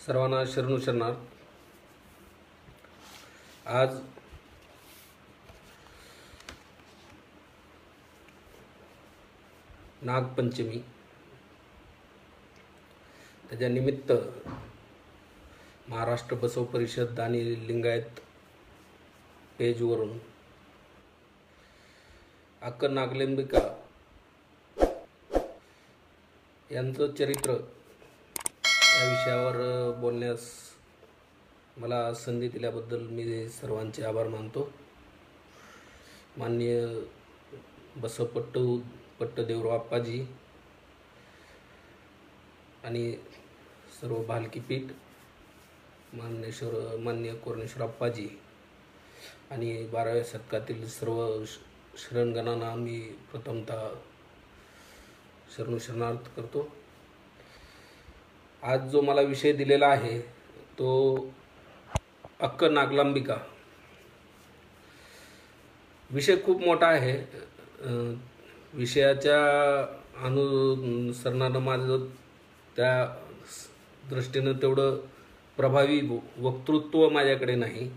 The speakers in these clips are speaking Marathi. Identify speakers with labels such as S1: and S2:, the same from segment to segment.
S1: सर्वांना शरणू शरणार। आज नागपंचमी, त्याच्या निमित्त महाराष्ट्र बसव परिषद आणि लिंगायत पेजवरून अक्क नागलांबिका यांचं चरित्र या विषयावर बोलण्यास मला संधी दिल्याबद्दल मी सर्वांचे आभार मानतो। माननीय बसवपट्टू पट्टदेवराव आप्पाजी आणि सर्व भालकीपीठ, माननीय कोरणेश्वर आप्पाजी आणि 12व्या शतकातील सर्व शरणगणांना मी प्रथमतः शरणू शरणार्थ करतो। आज जो मला विषय दिलेला आहे तो अक्क नागलांबिका। विषय खूप मोठा आहे। विषयाच्या अनुसरणानं माझं त्या दृष्टीनं तेवढं प्रभावी वक्तृत्व माझ्याकडे नाही,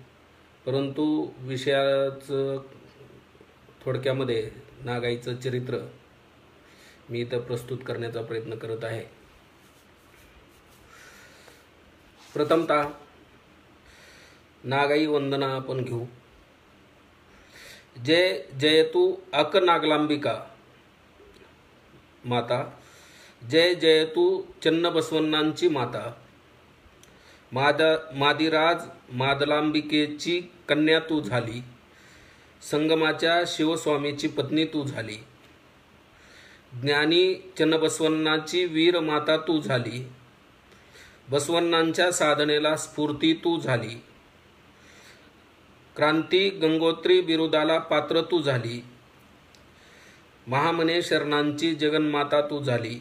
S1: परंतु विषयाचं थोडक्यामध्ये नागाईचं चरित्र मी इथं प्रस्तुत करण्याचा प्रयत्न करत आहे। प्रथमतः नागाई वंदना आपण घेऊ। जय जयतु अक्क नागलांबिका माता, जय जयतु चन्नबसवण्णांची माता। मादिराज मादलांबिकेची कन्या तू झाली, संगमाच्या शिवस्वामीची पत्नी तू झाली। ज्ञानी चन्नबसवण्णाची वीर माता तू झाली, बसवण्णांच्या साधनेला स्फूर्ती तू झाली। क्रांती गंगोत्री बिरुदाला पात्र तू झाली, महामने शरणांची जगन्माता तू झाली।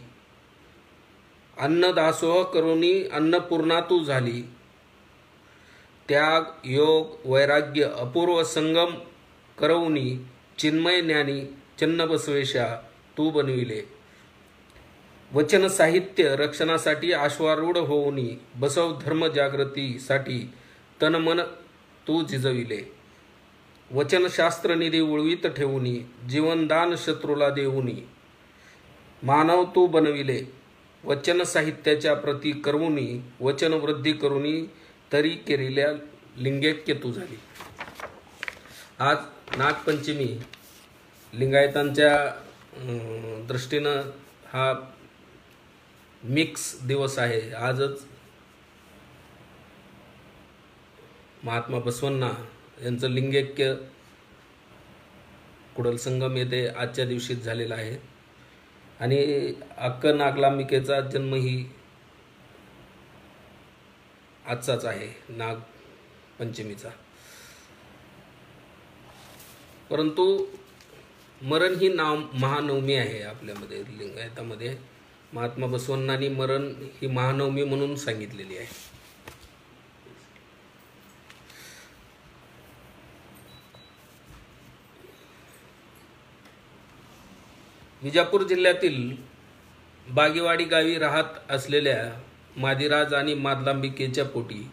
S1: अन्नदासोह करुणी अन्नपूर्णा तू झाली, त्याग योग वैराग्य अपूर्व संगम करवुनी चिन्मय ज्ञानी चन्नबसवेशा तू बनविले। वचन साहित्य रक्षणासाठी आश्वारूढ होऊनी बसव धर्म जागृतीसाठी तन मन तू झिजविले। वचनशास्त्र निधी उळवीत ठेवूनी जीवनदान शत्रूला देऊनी मानव तू बनविले। वचन साहित्याच्या प्रती करवुनी वचन वृद्धी करुनी तरी केलेल्या लिंगैक्य तू झाली। आज नागपंचमी लिंगायतांच्या दृष्टीनं हा मिक्स दिवस आहे। आजच महात्मा बसवण्णा यांचं लिंगैक्य कुडल संगम येथे आजच्या दिवशीच झालेला आहे आणि अक्क नागलांबिकेचा जन्मही आजचाच आहे, नागपंचमीचा। परंतु मरण ही महानवमी आहे। आपल्यामध्ये लिंगायतामध्ये महात्मा बसवण्णांनी मरण ही महानवमी म्हणून सांगितलेली आहे। विजापूर जिल्ह्यातील बागेवाडी गावी राहत असलेल्या मादिराज आणि मादलांबिकेच्या पोटी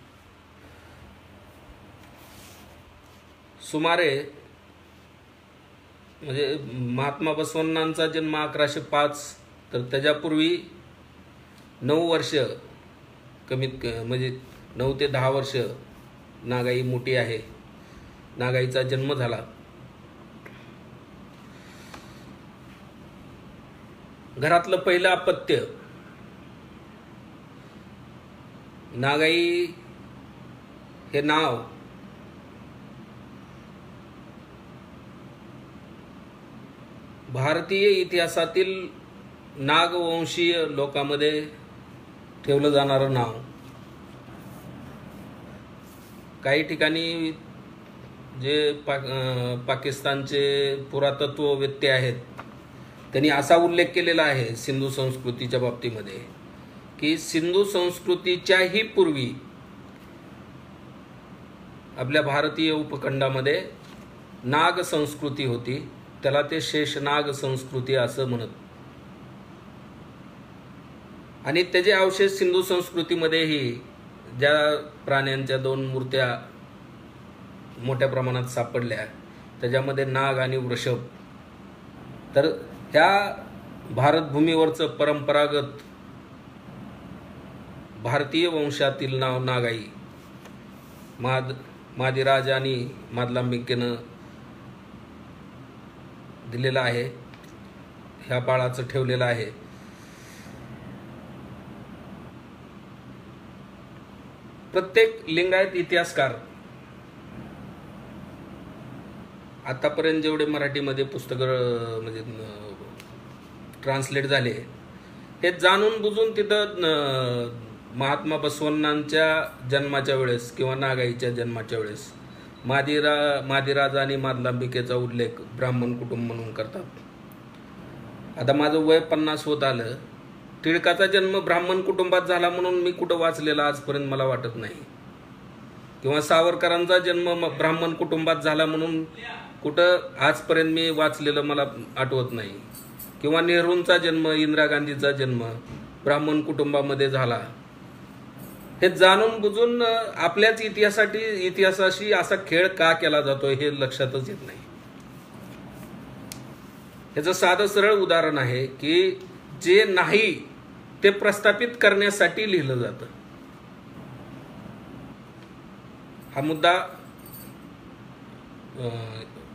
S1: सुमारे म्हणजे महात्मा बसवण्णांचा जन्म 1105, तर त्याच्यापूर्वी 9 वर्ष म्हणजे 9 ते 10 वर्ष नागाई मोठी आहे। नागाईचा जन्म झाला। घरातलं पहिलं अपत्य नागाई हे नाव भारतीय इतिहासातील नागवंशीय लोकांमध्ये ठेवलं जाणारं नाव। काही ठिकाणी जे पाकिस्तानचे पुरातत्ववेत्ते आहेत त्यांनी असा उल्लेख केलेला आहे सिंधू संस्कृतीच्या बाबतीमध्ये की सिंधू संस्कृतीच्याही पूर्वी आपल्या भारतीय उपखंडामध्ये नाग संस्कृती होती, त्याला ते शेषनाग संस्कृती असं म्हणत। आणि त्याचे अवशेष सिंधू संस्कृतीमध्येही ज्या प्राण्यांच्या 2 मूर्त्या मोठ्या प्रमाणात सापडल्या त्याच्यामध्ये नाग आणि वृषभ, तर ह्या भारतभूमीवरचं परंपरागत भारतीय वंशातील नाव नागाई मादिराज आणि मादलांबिकेनं दिलेलं आहे, ह्या बाळाचं ठेवलेलं आहे. प्रत्येक लिंगायत इतिहासकार आतापर्यंत जेवढे मराठीमध्ये पुस्तकं म्हणजे ट्रान्सलेट झाले, हे जाणून बुजून तिथं महात्मा बसवण्णांच्या जन्माच्या वेळेस किंवा नागाईच्या जन्माच्या वेळेस मादिराज आणि मादलांबिकेचा उल्लेख ब्राह्मण कुटुंब म्हणून करतात. आता माझं वय 50 होत आलं, टिळकाचा जन्म ब्राह्मण कुटुंबात झाला म्हणून मी कुठं वाचलेला आजपर्यंत मला वाटत नाही, किंवा सावरकरांचा जन्म ब्राह्मण कुटुंबात झाला म्हणून कुठं आजपर्यंत मी वाचलेलं मला आठवत नाही, किंवा नेहरूंचा जन्म, इंदिरा गांधीचा जन्म ब्राह्मण कुटुंबामध्ये झाला. हे जाणून बुजून आपल्याच इतिहासाशी असा खेळ का केला जातोय हे लक्षातच येत नाही. ह्याचं साधं सरळ उदाहरण आहे की जे नाही ते प्रस्थापित करण्यासाठी लिहिलं जातं. हा मुद्दा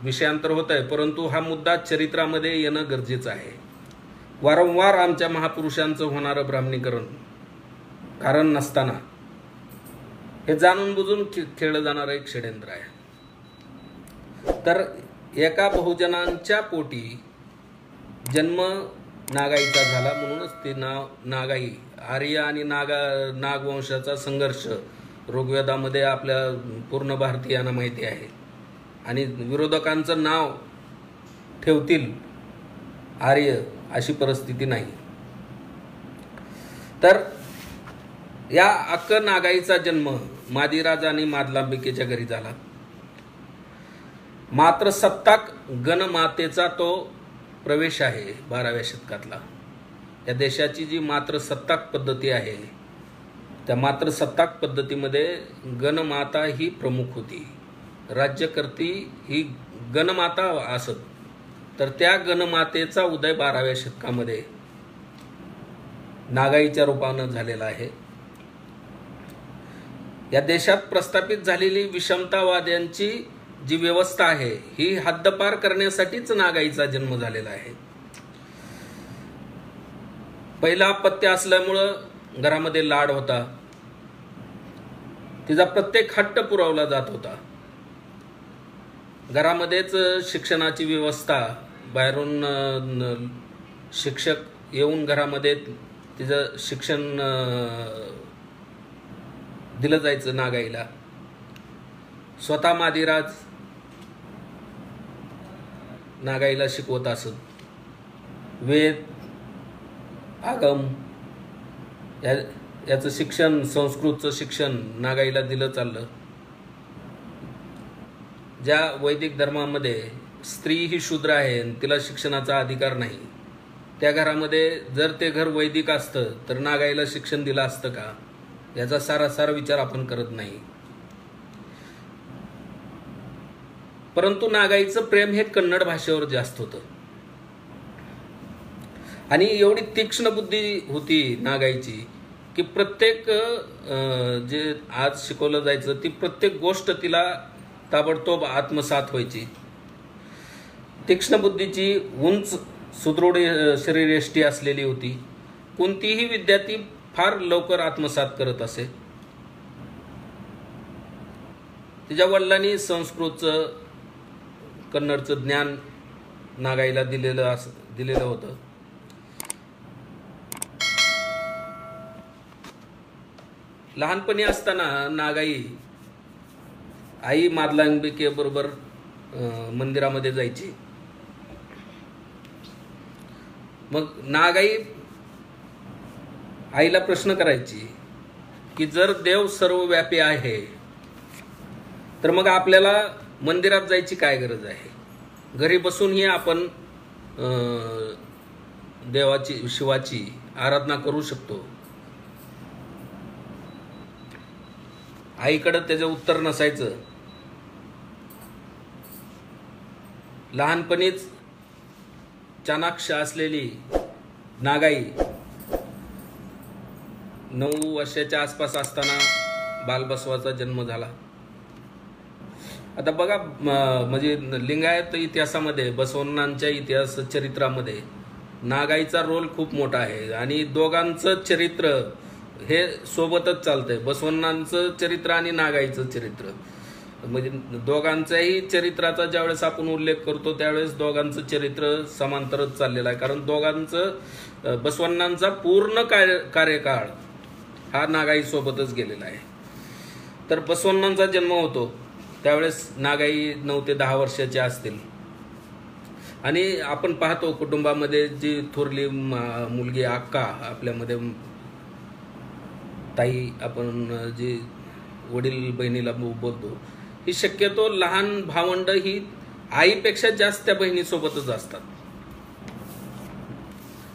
S1: विषयांतर होत आहे, परंतु हा मुद्दा चरित्रामध्ये येणं गरजेचं आहे. वारंवार आमच्या महापुरुषांचं होणारं ब्राह्मणीकरण कारण नसताना हे जाणून बुजून खेळलं जाणारं एक षड्यंत्र आहे. तर एका बहुजनांच्या पोटी जन्म नागाईचा झाला म्हणूनच ते नाव नागाई. आर्य आणि नागवंशाचा संघर्ष ऋग्वेदामध्ये आपल्या पूर्ण भारतीयांना माहिती आहे, आणि विरोधकांचं नाव ठेवतील आर्य अशी परिस्थिती नाही. तर या अक्क नागाईचा जन्म मादिराज आणि मादलांबिकेच्या घरी झाला. मात्र सत्ताक गणमातेचा तो प्रवेश आहे 12व्या शतकातला. या देशाची जी मात्रसत्ताक पद्धती आहे त्या मात्रसत्ताक पद्धतीमध्ये गणमाता ही प्रमुख होती, राज्यकर्ती ही गणमाता असत. तर त्या गणमातेचा उदय 12व्या शतकामध्ये नागाईच्या रूपानं झालेला आहे. या देशात प्रस्थापित झालेली विषमतावाद्यांची जी व्यवस्था आहे ही हद्दपार करण्यासाठीच नागाईचा जन्म झालेला आहे. पहिला अपत्य असल्यामुळं घरामध्ये लाड होता, तिचा प्रत्येक हट्ट पुरवला जात होता. घरामध्येच शिक्षणाची व्यवस्था, बाहेरून शिक्षक येऊन घरामध्ये तिचं शिक्षण दिलं जायचं नागाईला. स्वतः मादिराज नागाईला शिकवत असत. वेद, आगम याचं शिक्षण, संस्कृतचं शिक्षण नागाईला दिलं चाललं. ज्या वैदिक धर्मामध्ये स्त्री ही शूद्र आहे आणि तिला शिक्षणाचा अधिकार नाही, त्या घरामध्ये जर ते घर वैदिक असतं तर नागाईला शिक्षण दिलं असतं का, याचा सारासार विचार आपण करत नाही. परंतु नागाईचं प्रेम हे कन्नड भाषेवर जास्त होतं, आणि एवढी तीक्ष्ण बुद्धी होती नागाईची की प्रत्येक जे आज शिकवलं जायचं ती प्रत्येक गोष्ट तिला ताबडतोब आत्मसात व्हायची. तीक्ष्ण बुद्धीची, उंच सुदृढ शरीरयष्टी असलेली होती. कोणतीही विद्या ती फार लवकर आत्मसात करत असे. तिच्या वडिलांनी संस्कृतचं, कन्नडचं ज्ञान नागाईला दिलेलं होतं. लहानपणी असताना नागाई आई मादलांबिके बरोबर मंदिरामध्ये जायची. मग नागाई आईला प्रश्न करायची की जर देव सर्वव्यापी आहे तर मग आपल्याला मंदिरात जायची काय गरज आहे, घरी बसूनही आपण देवाची, शिवाची आराधना करू शकतो. आईकडं त्याचं उत्तर नसायचं. लहानपणीच चाणाक्ष असलेली नागाई 9 वर्षाच्या आसपास असताना बालबसवाचा जन्म झाला. आता बघा, म्हणजे लिंगायत इतिहासामध्ये, बसवण्णांच्या इतिहास चरित्रामध्ये नागाईचा रोल खूप मोठा आहे आणि दोघांचं चरित्र हे सोबतच चालतंय. बसवण्णांचं चरित्र आणि नागाईचं चरित्र, म्हणजे दोघांच्याही चरित्राचा ज्यावेळेस आपण उल्लेख करतो त्यावेळेस दोघांचं चरित्र समांतरच चाललेलं आहे. कारण दोघांचं, बसवण्णांचा पूर्ण कार्यकाळ हा नागाई सोबतच गेलेला आहे. तर बसवण्णांचा जन्म होतो त्यावेळेस नागाई 9 ते 10 वर्षाचे असतील. आणि आपण पाहतो कुटुंबामध्ये जी थोरली मुलगी अक्का, आपल्यामध्ये ताई आपण जी वडील बहिणीला बोलतो, ही शक्यतो लहान भावंड ही आईपेक्षा जास्त त्या बहिणीसोबतच असतात.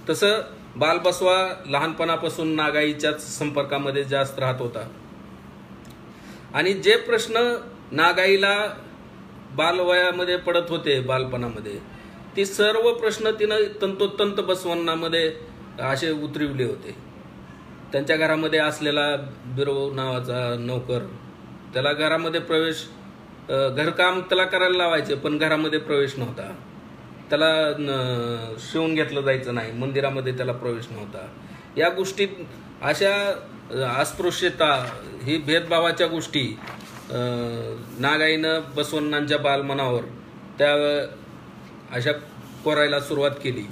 S1: तसं बालबसवा लहानपणापासून नागाईच्याच संपर्कामध्ये जास्त राहत होता. आणि जे प्रश्न नागाईला बालवयामध्ये पडत होते, बालपणामध्ये, ती सर्व प्रश्न तिनं तंतोतंत बसवण्णामध्ये असे उतरविले होते. त्यांच्या घरामध्ये असलेला बिरो नावाचा नोकर, त्याला घरामध्ये प्रवेश, घरकाम त्याला करायला लावायचे पण घरामध्ये प्रवेश नव्हता. त्याला शिवून घेतलं जायचं नाही, मंदिरामध्ये त्याला प्रवेश नव्हता. या गोष्टी, अशा अस्पृश्यता, ही भेदभावाच्या गोष्टी नागाईनं बसवण्णांच्या बालमनावर त्या अशा कोरायला सुरुवात केली.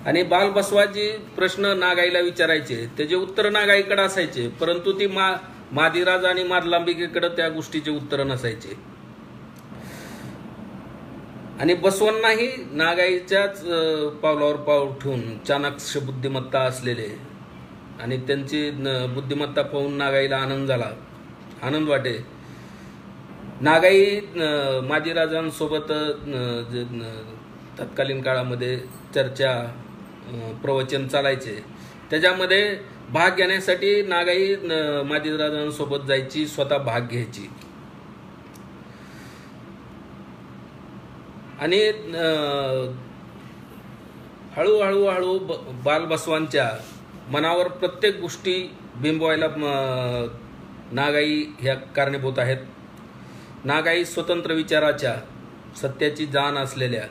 S1: आणि बालबसवाजी प्रश्न नागाईला विचारायचे, त्याचे उत्तर नागाईकडे असायचे, परंतु ती मादिराज आणि मादलांबिकेकडे त्या गोष्टीचे उत्तर नसायचे. आणि बसवण्णाही नागाईच्याच पावलावर पाऊल ठेवून चाणाक्ष बुद्धिमत्ता असलेले, आणि त्यांची बुद्धिमत्ता पाहून नागाईला आनंद वाटे. नागाई मादिराजांसोबत तत्कालीन काळामध्ये चर्चा, प्रवचन चालायचे, त्याच्यामध्ये भाग घेण्यासाठी नागाई मादिराजांसोबत जायची, स्वतः भाग घ्यायची. आणि हळूहळू बालबसवांच्या मनावर प्रत्येक गोष्टी बिंबवायला नागाई ह्या कारणीभूत आहेत. नागाई स्वतंत्र विचाराच्या, सत्याची जाण असलेल्या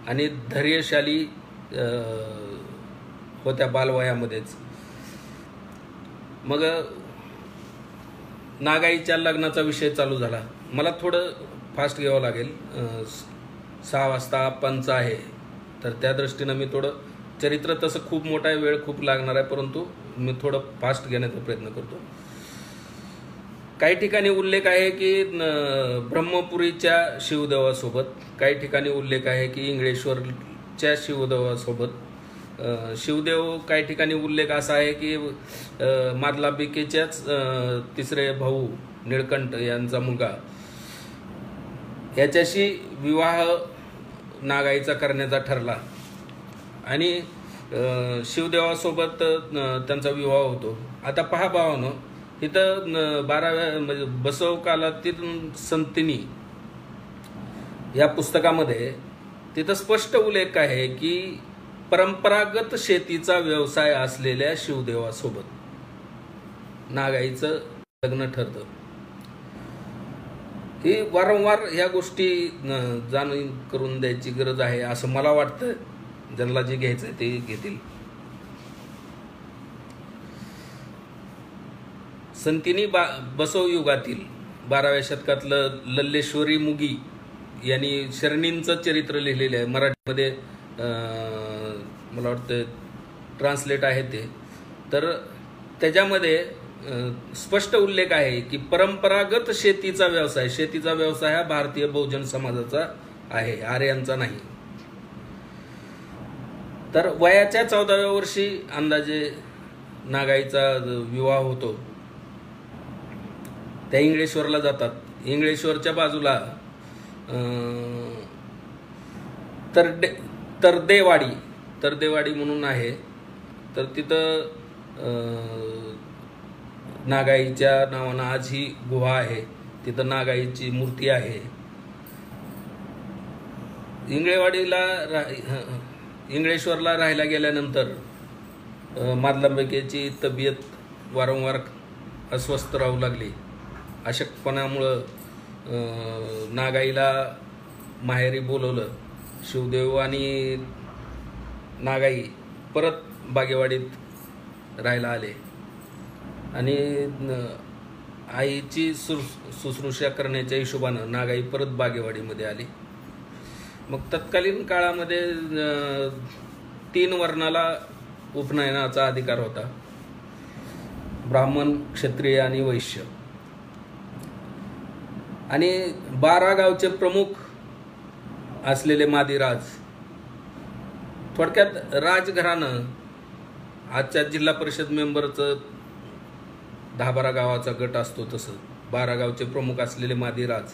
S1: आणि धैर्यशाली होत्या बालवयामध्येच. मग नागाईच्या लग्नाचा विषय चालू झाला. मला थोडं फास्ट घ्यावं लागेल, 6 वाजता पंच आहे, तर त्या दृष्टीनं मी थोडं, चरित्र तसं खूप मोठा आहे, वेळ खूप लागणार आहे, परंतु मी थोडं फास्ट घेण्याचा प्रयत्न करतो. काही ठिकाणी उल्लेख आहे की ब्रह्मपुरीच्या शिवदेवासोबत, काही ठिकाणी उल्लेख आहे की इंगळेश्वरच्या शिवदेवासोबत. शिवदेव, काही ठिकाणी उल्लेख असा आहे की मादलांबिकेच्याच तिसरे भाऊ निळकंठ यांचा मुलगा, याच्याशी विवाह नागाईचा करण्याचा ठरला आणि शिवदेवासोबत त्यांचा विवाह होतो. आता पहा भावानो, इथं 12व्या म्हणजे बसव कालातील संतिनी या पुस्तकामध्ये तिथं स्पष्ट उल्लेख आहे की परंपरागत शेतीचा व्यवसाय असलेल्या शिवदेवासोबत नागाईचं लग्न ठरतं. ही वारंवार ह्या गोष्टी जाणून करून द्यायची गरज आहे असं मला वाटतं. ज्यांना जे घ्यायचं ते घेतील. संतिनी बसव युगातील 12व्या शतकातलं लल्लेश्वरी मुगी यांनी शरणींचं चरित्र लिहिलेलं आहे. मराठीमध्ये मला वाटतं ट्रान्सलेट आहे ते. तर त्याच्यामध्ये स्पष्ट उल्लेख आहे की परंपरागत शेतीचा व्यवसाय हा भारतीय बहुजन समाजाचा आहे, आर्यांचा नाही. तर वयाच्या 14व्या वर्षी अंदाजे नागाईचा विवाह होतो. त्या इंगळेश्वरला जातात. इंगळेश्वरच्या बाजूला तरदेवाडी म्हणून आहे. तर तिथं नागाईच्या नावानं आज ही गुहा आहे, तिथं नागाईची मूर्ती आहे. इंगळेश्वरला राहायला गेल्यानंतर मादलांबिकेची तब्येत वारंवार अस्वस्थ राहू लागली. अशक्तपणामुळं नागाईला माहेरी बोलवलं. शिवदेव आणि नागाई परत बागेवाडीत राहायला आले आणि आईची शुश्रूषा करण्याच्या हिशोबानं नागाई परत बागेवाडीमध्ये आली. मग तत्कालीन काळामध्ये 3 वर्णाला उपनयनाचा अधिकार होता, ब्राह्मण, क्षत्रिय आणि वैश्य. आणि 12 गावचे प्रमुख असलेले मादीराज, थोडक्यात राजघराणं, आजच्या जिल्हा परिषद मेंबरचं 10-12 गावाचा गट असतो तसं 12 गावचे प्रमुख असलेले मादीराज,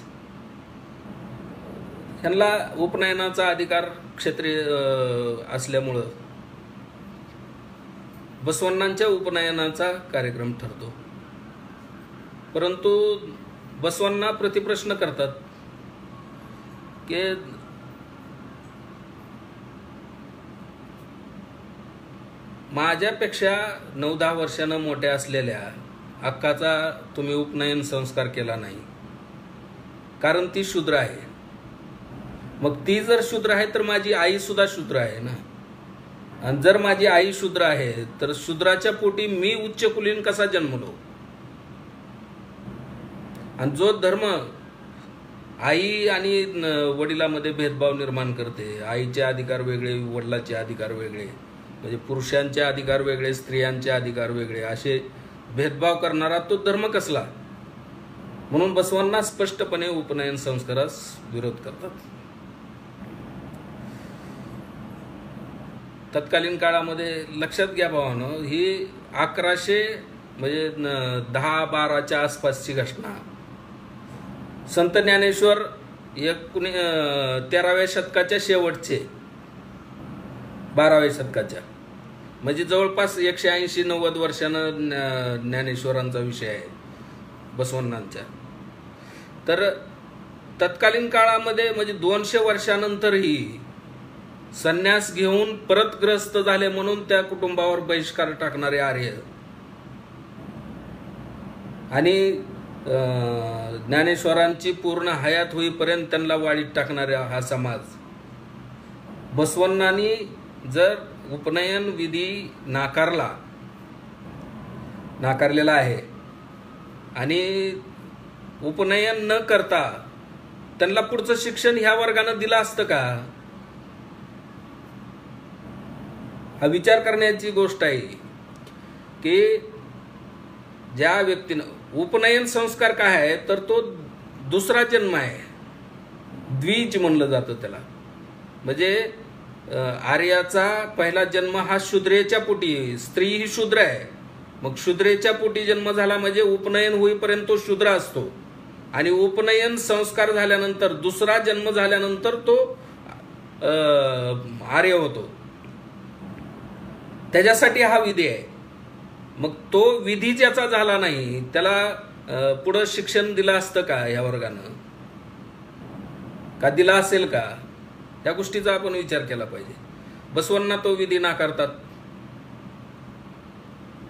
S1: ह्यांना उपनयनाचा अधिकार क्षत्रिय असल्यामुळं बसवण्णांच्या उपनयनाचा कार्यक्रम ठरतो. परंतु बसवण्णा प्रतिप्रश्न करतात की माझ्यापेक्षा 9-10 वर्षानं मोठ्या असलेल्या अक्काचा तुम्ही उपनयन संस्कार केला नाही, कारण ती शूद्र आहे. मग ती जर शूद्र आहे तर माझी आई सुद्धा शूद्र आहे ना, आणि जर माझी आई शूद्र आहे तर शूद्राच्या पोटी मी उच्च कुलीन कसा जन्मलो? आणि जो धर्म आई आणि वडिलांमध्ये भेदभाव निर्माण करते, आईचे अधिकार वेगळे, वडिलांचे अधिकार वेगळे, म्हणजे पुरुषांचे अधिकार वेगळे, स्त्रियांचे अधिकार वेगळे, असे भेदभाव करणारा तो धर्म कसला? म्हणून बसवांना स्पष्टपणे उपनयन संस्कारास विरोध करतात. तत्कालीन काळामध्ये लक्षात घ्या भावानं, ही 1100 म्हणजे 10-12च्या आसपासची घटना. संत ज्ञानेश्वर 13व्या शतकाच्या शेवटचे, 12व्या शतकाच्या, म्हणजे जवळपास 180-90 वर्षानं ज्ञानेश्वरांचा विषय आहे बसवण्णांच्या. तर तत्कालीन काळामध्ये म्हणजे 200 वर्षानंतरही संन्यास घेऊन परत ग्रस्त झाले म्हणून त्या कुटुंबावर बहिष्कार टाकणारे आर्य आणि ज्ञानेश्वरांची पूर्ण हयात होईपर्यंत त्यांना वाळीत टाकणारा हा समाज, बसवण्णांनी जर उपनयन विधी नाकारलेला आहे आणि उपनयन न करता त्यांना पुढचं शिक्षण ह्या वर्गानं दिलं असतं का? हा विचार करण्याची गोष्ट आहे की ज्या व्यक्तीनं उपनयन संस्कार काय आहे तर तो दुसरा जन्म आहे, द्विज म्हणलं जातं त्याला. म्हणजे आर्याचा पहिला जन्म हा शूद्रेच्या पोटी, स्त्री ही शूद्र आहे, मग शूद्रेच्या पोटी जन्म झाला म्हणजे उपनयन होईपर्यंत तो शूद्र असतो, आणि उपनयन संस्कार झाल्यानंतर दुसरा जन्म झाल्यानंतर तो आर्य होतो. त्याच्यासाठी हा विधी आहे. मग तो विधी ज्याचा झाला नाही त्याला पुढं शिक्षण दिलं असतं का या वर्गानं? का दिला असेल का? त्या गोष्टीचा आपण विचार केला पाहिजे. बसवण्णा तो विधी नाकारतात.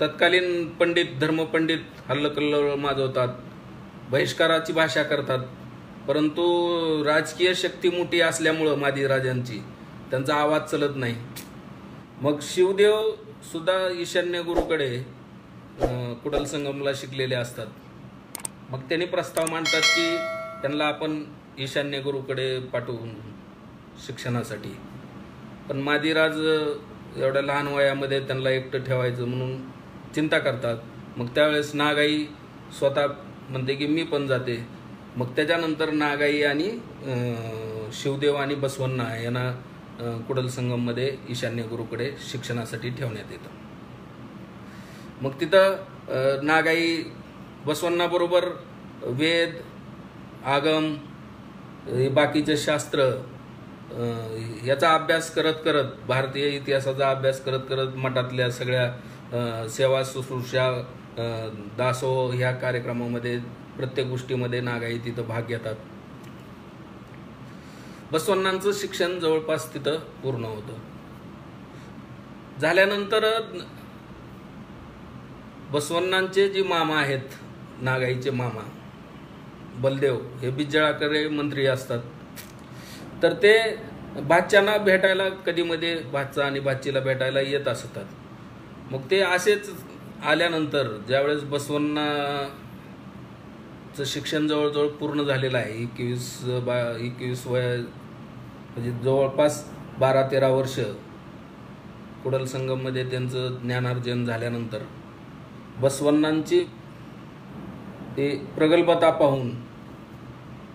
S1: तत्कालीन पंडित, धर्मपंडित हल्लकल्लोळ माजवतात, बहिष्काराची भाषा करतात. परंतु राजकीय शक्ती मोठी असल्यामुळं मादीराजांची त्यांचा आवाज चलत नाही. मग शिवदेव सुद्धा ईशान्य गुरुकडे कुडल संगमला शिकलेले असतात. मग त्यांनी प्रस्ताव मांडतात की त्यांना आपण ईशान्य गुरुकडे पाठवून शिक्षणासाठी. पण मादीराज एवढ्या लहान वयामध्ये त्यांना एकटं ठेवायचं म्हणून चिंता करतात. मग त्यावेळेस नागाई स्वतः म्हणते की मी पण जाते. मग त्याच्यानंतर नागाई आणि शिवदेव आणि बसवण्णा यांना कुडल संगममध्ये ईशान्य गुरुकडे शिक्षणासाठी ठेवण्यात येतं. मग तिथं नागाई बसवण्णाबरोबर वेद, आगम, बाकीचे शास्त्र याचा अभ्यास करत करत, भारतीय इतिहासाचा अभ्यास करत करत मठातल्या सगळ्या सेवा शुश्रूषा दासोह ह्या कार्यक्रमामध्ये प्रत्येक गोष्टीमध्ये नागाई तिथं भाग घेतात. बसवण्णांचं शिक्षण जवळपास तिथं पूर्ण होतं. झाल्यानंतर बसवण्णांचे जे मामा आहेत, नागाईचे मामा बलदेव, हे बिज्जळाकडे मंत्री असतात. तर ते भाच्यांना भेटायला कधीमध्ये भाचा आणि भाचीला भेटायला येत असतात. मग ते असेच आल्यानंतर ज्यावेळेस बसवण्णाचं शिक्षण जवळजवळ पूर्ण झालेलं आहे, 21 वय म्हणजे जवळपास 12-13 वर्ष कुडल संगममध्ये त्यांचं ज्ञानार्जन झाल्यानंतर बसवण्णांची ते प्रगल्भता पाहून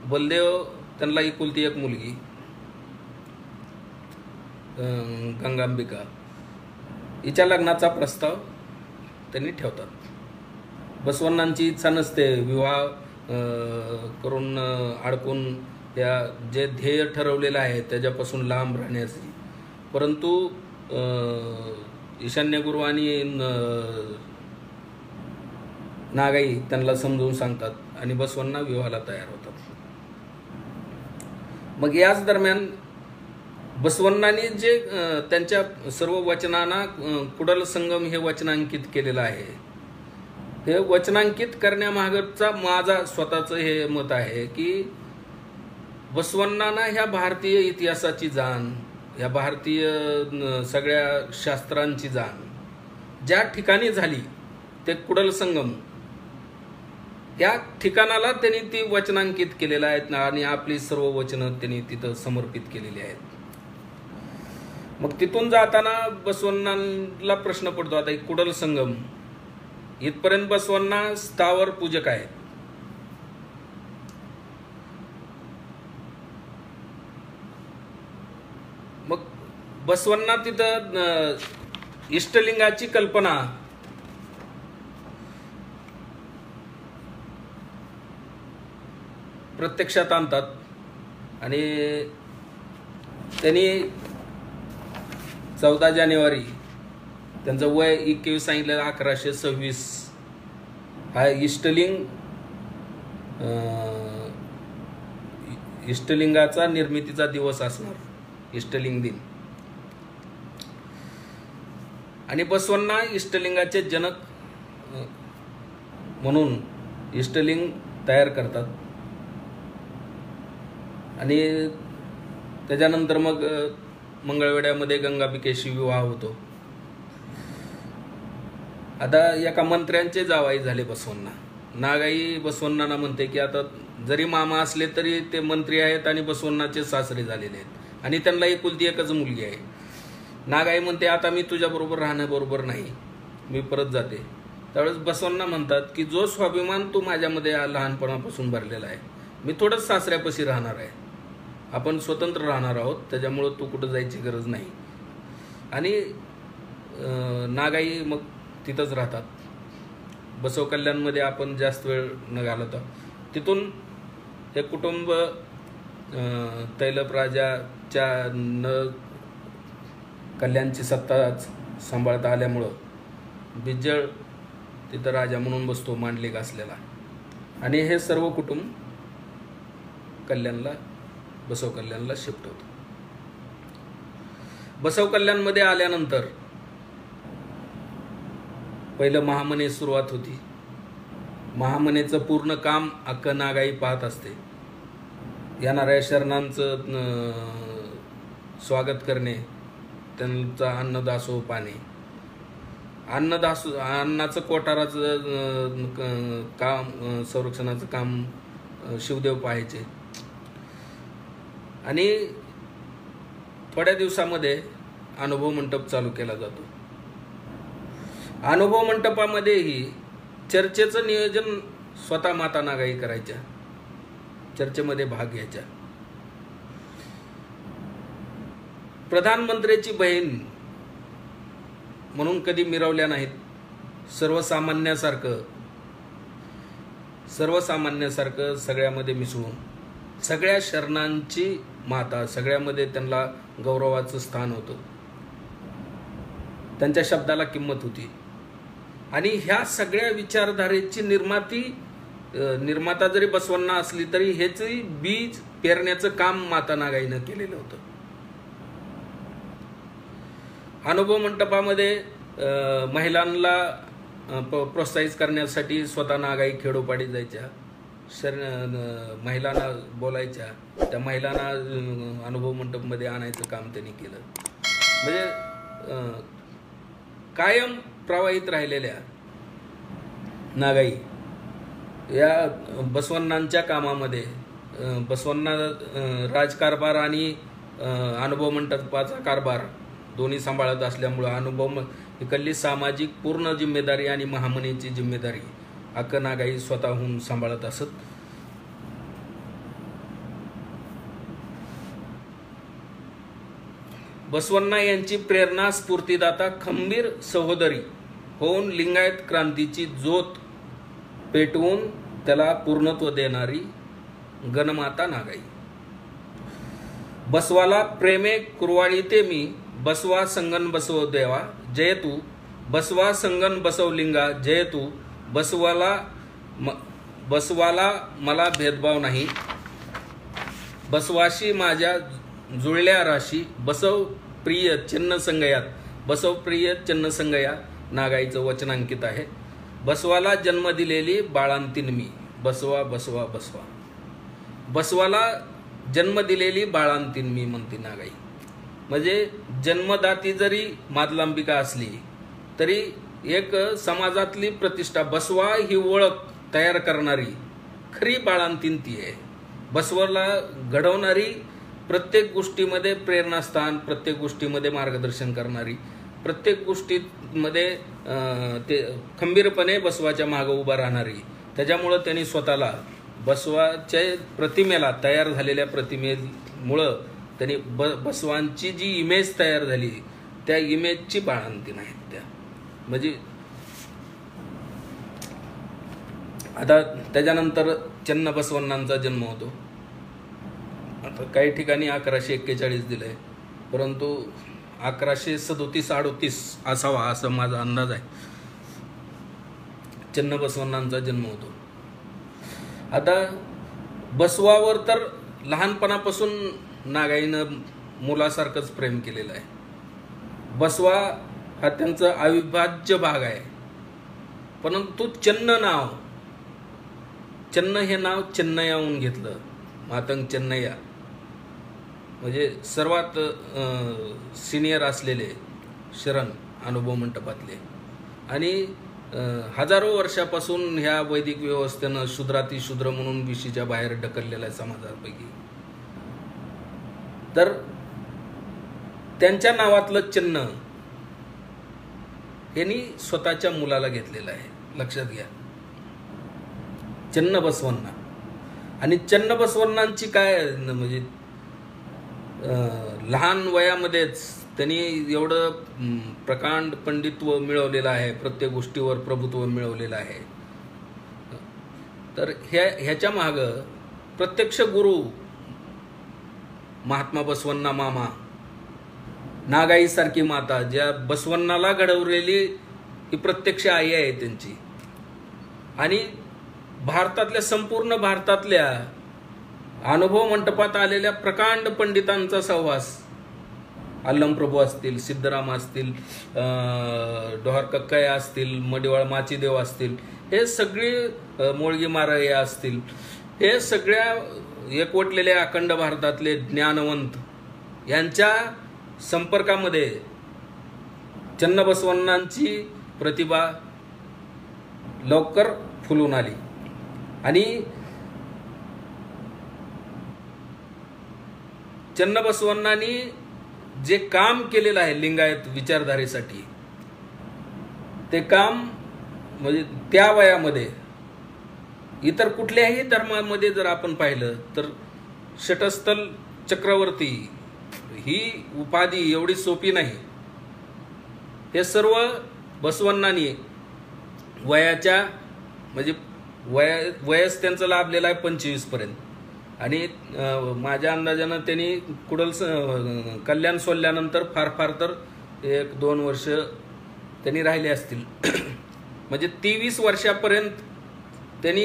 S1: बलदेव त्यांना एकुलती एक मुलगी गंगांबिका हिच्या लग्नाचा प्रस्ताव त्यांनी ठेवतात. बसवण्णांची इच्छा नसते विवाह करून अडकून त्या जे ध्येय ठरवलेलं आहे त्याच्यापासून लांब राहण्याची, परंतु ईशान्य गुरु आणि नागाई त्यांना समजून सांगतात आणि बसवण्णा विवाहाला तयार होतात. मग याच दरम्यान बसवण्णांनी जे त्यांच्या सर्व वचनांना कुडल संगम हे वचनांकित केलेलं आहे, हे वचनांकित करण्यामागचा माझा स्वतःचं हे मत आहे की बसवण्णांना ह्या भारतीय इतिहासाची जाण, ह्या भारतीय सगळ्या शास्त्रांची जाण ज्या ठिकाणी झाली ते कुडल संगम, त्या ठिकाणाला त्यांनी ती वचनांकित केलेलं आहेत आणि आपली सर्व वचनं त्यांनी तिथं समर्पित केलेली आहेत. मग तिथून जाताना बसवण्णांना प्रश्न पडतो, आता कुडल संगम इथपर्यंत बसवण्णा स्थावर पूजक आहेत. मग बसवण्णा तिथं इष्टलिंगाची कल्पना प्रत्यक्षात आणतात आणि त्यांनी 14 जानेवारी त्यांचं वय 21 सांगितलं, 1126 हा इष्टलिंगाचा निर्मितीचा दिवस असणार, इष्टलिंग दिन. आणि बसवण्णा इष्टलिंगाचे जनक म्हणून इष्टलिंग तयार करतात आणि त्याच्यानंतर मग मंगळवेढ्यामध्ये गंगांबिकेशी विवाह होतो. आता एका मंत्र्यांचे जावाई झाले बसवण्णा. नागाई बसवण्णांना म्हणते की आता जरी मामा असले तरी ते मंत्री आहेत आणि बसवण्णाचे सासरे झालेले आहेत आणि त्यांना एकुलती एकच मुलगी आहे. नागाई म्हणते आता मी तुझ्याबरोबर राहणं बरोबर नाही, मी परत जाते. त्यावेळेस बसवण्णा म्हणतात की जो स्वाभिमान तू माझ्यामध्ये लहानपणापासून भरलेला आहे, मी थोडंच सासऱ्यापाशी राहणार आहे, आपण स्वतंत्र राहणार आहोत, त्याच्यामुळं तू कुठं जायची गरज नाही. आणि नागाई मग तिथंच राहतात. बसव कल्याणमध्ये आपण जास्त वेळ न घालवता तिथून हे कुटुंब तैलप राजाच्या कल्याणची सत्ता सांभाळता आल्यामुळं बिज्जळ तिथं राजा म्हणून बसतो, मांडलिक असलेला. आणि हे सर्व कुटुंब कल्याणला, बसव कल्याणला शिफ्ट होतं. बसव कल्याणमध्ये आल्यानंतर पहिलं महामने सुरुवात होती. महामनेचं पूर्ण काम अख्ख नागाई पाहत असते. येणाऱ्या शरणांचं स्वागत करणे, त्यांचा अन्नदासोह पाणे, अन्नाचं कोठाराचं काम, संरक्षणाचं काम शिवदेव पाहायचे. आणि थोड्या दिवसामध्ये अनुभव मंडप चालू केला जातो. अनुभव मंडपामध्येही चर्चेचं नियोजन स्वतः माता नागाई करायच्या, चर्चेमध्ये भाग घ्यायच्या. प्रधानमंत्र्याची बहीण म्हणून कधी मिरवल्या नाहीत. सर्वसामान्यासारखं सगळ्यामध्ये मिसळून, सगळ्या शरणांची माता, सगळ्यामध्ये त्यांना गौरवाचं स्थान होतं, त्यांच्या शब्दाला किंमत होती. आणि ह्या सगळ्या विचारधारेची निर्माता जरी बसवण्णा असली तरी ह्याची बीज पेरण्याचं काम माता नागाईनं केलेलं होतं. अनुभव मंटपामध्ये महिलांना प्रोत्साहित करण्यासाठी स्वतः नागाई खेडोपाडी जायच्या, महिलांना बोलायच्या, त्या महिलांना अनुभव मंटपमध्ये आणायचं काम त्यांनी केलं. म्हणजे कायम प्रवाहित राहिलेल्या नागाई या बसवण्णांच्या कामामध्ये बसवण्णा राजकारभार आणि अनुभव मंटपाचा कारभार दोन्ही सांभाळत असल्यामुळं अनुभव इकडली सामाजिक पूर्ण जिम्मेदारी आणि महामनीची जिम्मेदारी अक्क नागाई स्वतःहून सांभाळत असत. बसवण्णा यांची प्रेरणा स्फूर्तिदाता खंबीर सहोदरी होऊन लिंगायत क्रांतीची ज्योत पेटवून त्याला पूर्णत्व देणारी गणमाता नागाई. बसवाला प्रेमे कुरवाळीते मी, बसवा संगन बसव देवा जय तू, बसवा संगन बसवलिंगा जय तू, बसवाला मला भेदभाव नाही, बसवाशी माझ्या जुळल्या राशी, बसव प्रिय चिन्ह संगयात, बसव प्रिय चिन्ह संगया नागाईचं वचनांकित आहे. बसवाला जन्म दिलेली बाळांतीन मी, बसवा बसवा बसवा, बसवाला जन्म दिलेली बाळांतीन मी म्हणते नागाई. म्हणजे जन्मदाती जरी मादलांबिका असली तरी एक समाजातली प्रतिष्ठा, बसवा ही ओळख तयार करणारी खरी बाळांतीन ती आहे. बसवाला घडवणारी, प्रत्येक गोष्टीमध्ये प्रेरणास्थान, प्रत्येक गोष्टीमध्ये मार्गदर्शन करणारी, प्रत्येक गोष्टीमध्ये ते खंबीरपणे बसवाच्या मागं उभा राहणारी. त्याच्यामुळं त्यांनी स्वतःला बसवाच्या प्रतिमेला, तयार झालेल्या प्रतिमेमुळं त्यांनी बसवांची जी इमेज तयार झाली त्या इमेजची बाळंतीण आहेत त्या. म्हणजे आता त्याच्यानंतर चन्न बसवण्णांचा जन्म होतो. आता काही ठिकाणी 1141 दिलंय, परंतु 1137-38 असावा असं माझा अंदाज आहे. चन्न बसवण्णांचा जन्म होतो. आता बसवावर तर लहानपणापासून नागाईनं मुलासारखंच प्रेम केलेलं आहे. बसवा हा त्यांचा अविभाज्य भाग आहे. परंतु चन्न हे नाव चेन्नईहून घेतलं, मातंग चेन्नैया, म्हणजे सर्वात सिनियर असलेले शरण अनुभव मंटपातले. आणि हजारो वर्षापासून ह्या वैदिक व्यवस्थेनं शूद्रातिशूद्र म्हणून विशीच्या बाहेर ढकललेल्या समाजापैकी. तर त्यांच्या नावातलं चिन्ह यांनी स्वतःच्या मुलाला घेतलेलं आहे, लक्षात घ्या. चन्न बसवण्णा. आणि चन्न बसवण्णांची काय म्हणजे लहान वयामध्येच त्यांनी एवढं प्रकांड पंडित्व मिळवलेलं आहे, प्रत्येक गोष्टीवर प्रभुत्व मिळवलेलं आहे. तर ह्याच्या मागं प्रत्यक्ष गुरु महात्मा बसवण्णा मामा, नागाईसारखी माता, ज्या बसवण्णाला घडवलेली ही प्रत्यक्ष आई आहे त्यांची. आणि भारतातल्या, संपूर्ण भारतातल्या अनुभव मंटपात आलेल्या प्रकांड पंडितांचा सहवास, अल्लमप्रभू असतील, सिद्धराम असतील, डोहार कक्कया असतील, मडिवाळ माचीदेव असतील, हे सगळे मोळगी मारळे असतील, हे सगळ्या एकवटलेल्या अखंड भारतातले ज्ञानवंत यांच्या संपर्कामध्ये चन्नबसवण्णांची प्रतिभा लवकर फुलून आली. आणि चन्नबसवण्णांनी जे काम केलेलं आहे लिंगायत विचारधारेसाठी, ते काम म्हणजे त्या वयामध्ये इतर कुठल्याही धर्मामध्ये जर आपण पाहिलं तर शटस्थल चक्रवर्ती ही उपाधी एवढी सोपी नाही. हे सर्व बसवण्णांनी वयाच्या म्हणजे वयस त्यांचं लाभलेलं आहे 25 पर्यंत. आणि माझ्या अंदाजानं त्यांनी कुडल कल्याण सोडल्यानंतर फार फार तर 1-2 वर्ष त्यांनी राहिले असतील. म्हणजे 23 वर्षापर्यंत त्यांनी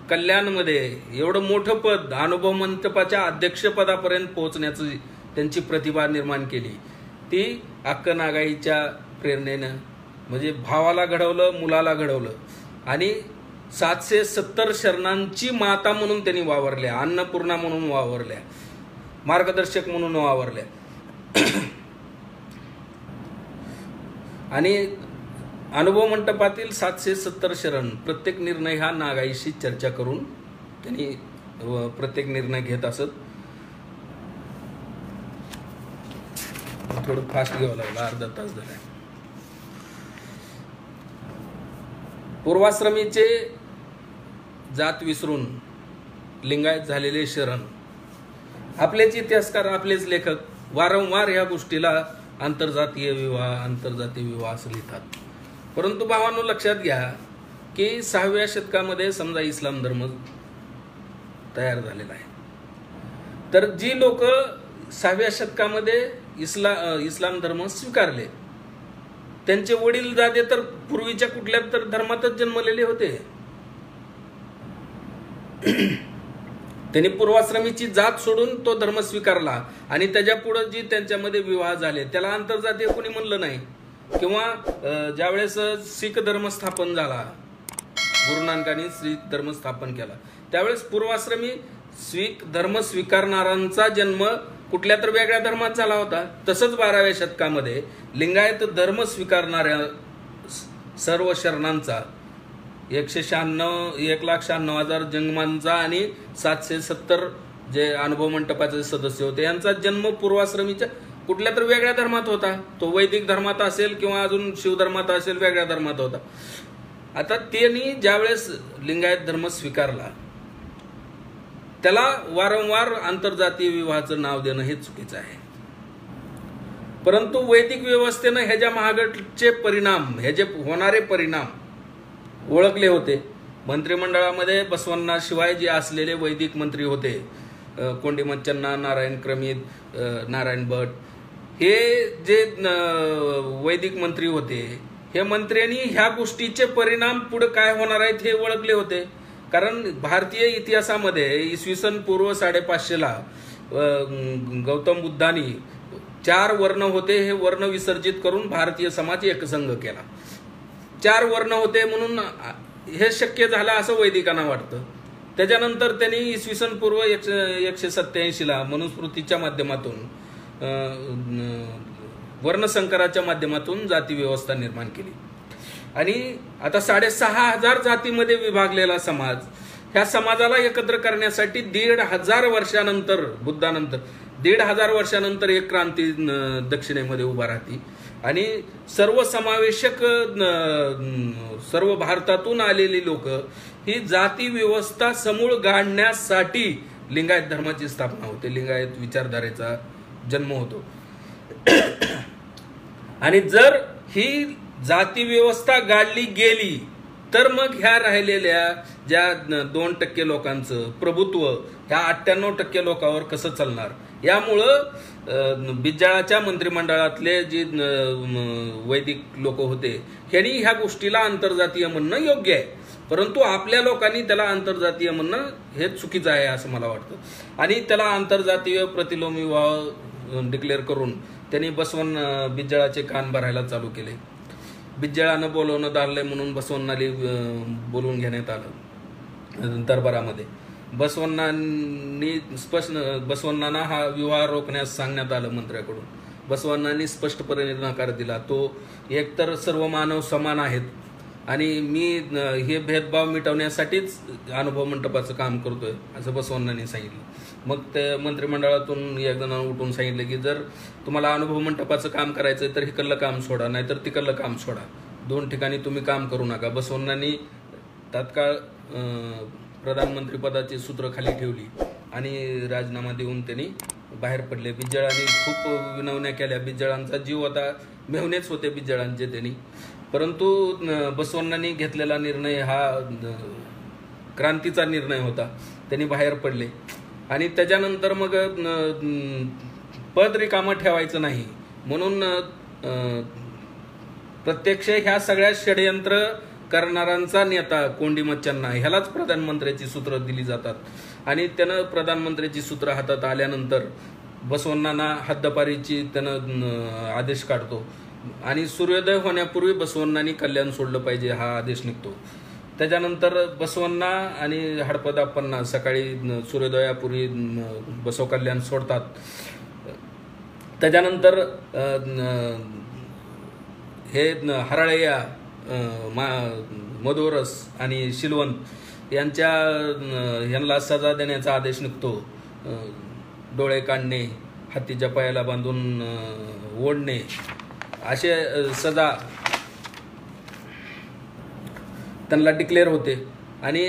S1: कल्याणमध्ये एवढं मोठं पद, अनुभव मंडपाच्या अध्यक्षपदापर्यंत पोहोचण्याची त्यांची प्रतिभा निर्माण केली. ती अक्कनागाईच्या प्रेरणेनं, म्हणजे भावाला घडवलं, मुलाला घडवलं आणि 770 शरणांची माता म्हणून त्यांनी वावरल्या, अन्नपूर्णा म्हणून वावरल्या, मार्गदर्शक म्हणून वावरल्या. आणि अनुभव मंडपातील 770 शरण प्रत्येक निर्णय हा नागाईशी चर्चा करून त्यांनी प्रत्येक निर्णय घेत असत. थोडं फास्ट घ्यावं लागलं, अर्धा तास झाला. पूर्वाश्रमीचे जात विसरून लिंगायत झालेले शरण, आपलेच इतिहासकार, आपलेच लेखक वारंवार या गोष्टीला आंतरजातीय विवाह असं लिहितात. परंतु भावांनो, लक्षात घ्या की 6व्या शतकामध्ये समजा इस्लाम धर्म तयार झालेला आहे. तर जी लोक 6व्या शतकामध्ये इस्लाम धर्म स्वीकारले, त्यांचे वडील दादे तर पूर्वीच्या कुठल्या तर धर्मातच जन्मलेले होते. त्यांनी पूर्वाश्रमीची जात सोडून तो धर्म स्वीकारला आणि त्याच्या पुढे जी त्यांच्यामध्ये विवाह झाले त्याला आंतरजातीय कोणी म्हणलं नाही. किंवा ज्यावेळेस शीख धर्म स्थापन झाला, गुरु नानकांनी शीख धर्म स्थापन केला, त्यावेळेस पूर्वाश्रमी शीख धर्म स्वीकारणाऱ्यांचा जन्म कुठल्या तर वेगळ्या धर्मात झाला होता. तसंच 12व्या शतकामध्ये लिंगायत धर्म स्वीकारणाऱ्या सर्व शरणांचा 1,96,000 जंगमांचा आणि 770 जे अनुभव मंडपाचे सदस्य होते यांचा जन्म पूर्वाश्रमीच्या कुठल्या तर वेगळ्या धर्मात होता. तो वैदिक धर्मात असेल किंवा अजून शिवधर्मात असेल, वेगळ्या धर्मात होता. आता त्यांनी ज्यावेळेस लिंगायत धर्म स्वीकारला त्याला वारंवार आंतरजातीय विवाहाचं नाव देणं हे चुकीचं आहे. परंतु वैदिक व्यवस्थेनं ह्याच्या महागडचे परिणाम, ह्याचे होणारे परिणाम ओळखले होते. मंत्रिमंडळामध्ये बसवण्णाशिवाय जे असलेले वैदिक मंत्री होते, कोंडीमच्चन्ना, नारायण क्रमित, नारायण भट, हे जे वैदिक मंत्री होते, हे मंत्र्यांनी ह्या गोष्टीचे परिणाम पुढे काय होणार आहेत हे ओळखले होते. कारण भारतीय इतिहासामध्ये इसवी सन पूर्व 550ला गौतम बुद्धांनी 4 वर्ण होते, हे वर्ण विसर्जित करून भारतीय समाज एकसंघ केला. 4 वर्ण होते म्हणून हे शक्य झालं असं वैदिकांना वाटतं. त्याच्यानंतर त्यांनी इसवी सन पूर्व 187ला मनुस्मृतीच्या माध्यमातून, वर्णसंकराच्या माध्यमातून जाती व्यवस्था निर्माण केली. आणि आता 6,500 जातीमध्ये विभागलेला समाज, ह्या समाजाला एकत्र करण्यासाठी 1,500 वर्षानंतर, बुद्धानंतर 1,500 वर्षानंतर एक क्रांती दक्षिणेमध्ये उभा राहते. आणि सर्वसमावेशक सर्व भारतातून आलेली लोक ही जाती व्यवस्था समूळ गाडण्यासाठी लिंगायत धर्माची स्थापना होते, लिंगायत विचारधारेचा जन्म होतो. आणि जर ही जाती व्यवस्था गाडली गेली तर मग ह्या राहिलेल्या ज्या 2% लोकांचं प्रभुत्व ह्या 98% लोकांवर कसं चालणार. यामुळं बिज्जाळाच्या मंत्रिमंडळातले जे वैदिक लोक होते ह्यांनी ह्या गोष्टीला आंतरजातीय म्हणणं योग्य आहे, परंतु आपल्या लोकांनी त्याला आंतरजातीय म्हणणं हे चुकीचं आहे असं मला वाटतं. आणि त्याला आंतरजातीय प्रतिलोम विवाह डिक्लेअर करून त्यांनी बिज्जाळाचे कान भरायला चालू केले. बिज्जाळानं बोलवणं दारलंय म्हणून बसवण्णाला बोलवून घेण्यात आलं दरबारामध्ये. बसवण्णांना हा विवाह रोखण्यास सांगण्यात आलं मंत्र्याकडून. बसवण्णांनी स्पष्टपणे नकार दिला. तो एकतर सर्व मानव समान आहेत आणि मी हे भेदभाव मिटवण्यासाठीच अनुभव मंडपाचं काम करतोय असं बसवण्णांनी सांगितलं. मग ते मंत्रिमंडळातून एक जणांना उठून सांगितलं की जर तुम्हाला अनुभव मंडपाचं काम करायचं तर इकडलं काम सोडा, नाहीतर तिकडलं काम सोडा, 2 ठिकाणी तुम्ही काम करू नका. बसवण्णांनी तात्काळ प्रधानमंत्री पदाची सूत्र खाली ठेवली आणि राजीनामा देऊन त्यांनी बाहेर पडले. बिज्जाळांनी खूप विनवण्या केल्या. बिज्जाळांचा जीव आता मेहनेच होते बिज्जाळांचे त्यांनी. परंतु बसवण्णांनी घेतलेला निर्णय हा क्रांतीचा निर्णय होता. त्यांनी बाहेर पडले आणि त्याच्यानंतर मग पद रिकामं ठेवायचं नाही म्हणून प्रत्यक्ष ह्या सगळ्या षडयंत्र करणाऱ्यांचा नेता कोंडी मच्छांना, ह्यालाच प्रधानमंत्र्याची सूत्र दिली जातात. आणि त्यानं प्रधानमंत्र्याची सूत्र हातात आल्यानंतर बसवण्णांना हद्दपारीची त्यानं आदेश काढतो आणि सूर्योदय होण्यापूर्वी बसवण्णांनी कल्याण सोडलं पाहिजे हा आदेश निघतो. त्याच्यानंतर बसवण्णा आणि हडपदाप्पांना सकाळी सूर्योदयापूर्वी बसव कल्याण सोडतात. त्याच्यानंतर हे हराळय्या, मधोरस आणि शिलवंत यांना सजा देण्याचा आदेश निघतो. डोळे काढणे, हत्तीच्या पायाला बांधून ओढणे असे सजा त्यांना डिक्लेअर होते. आणि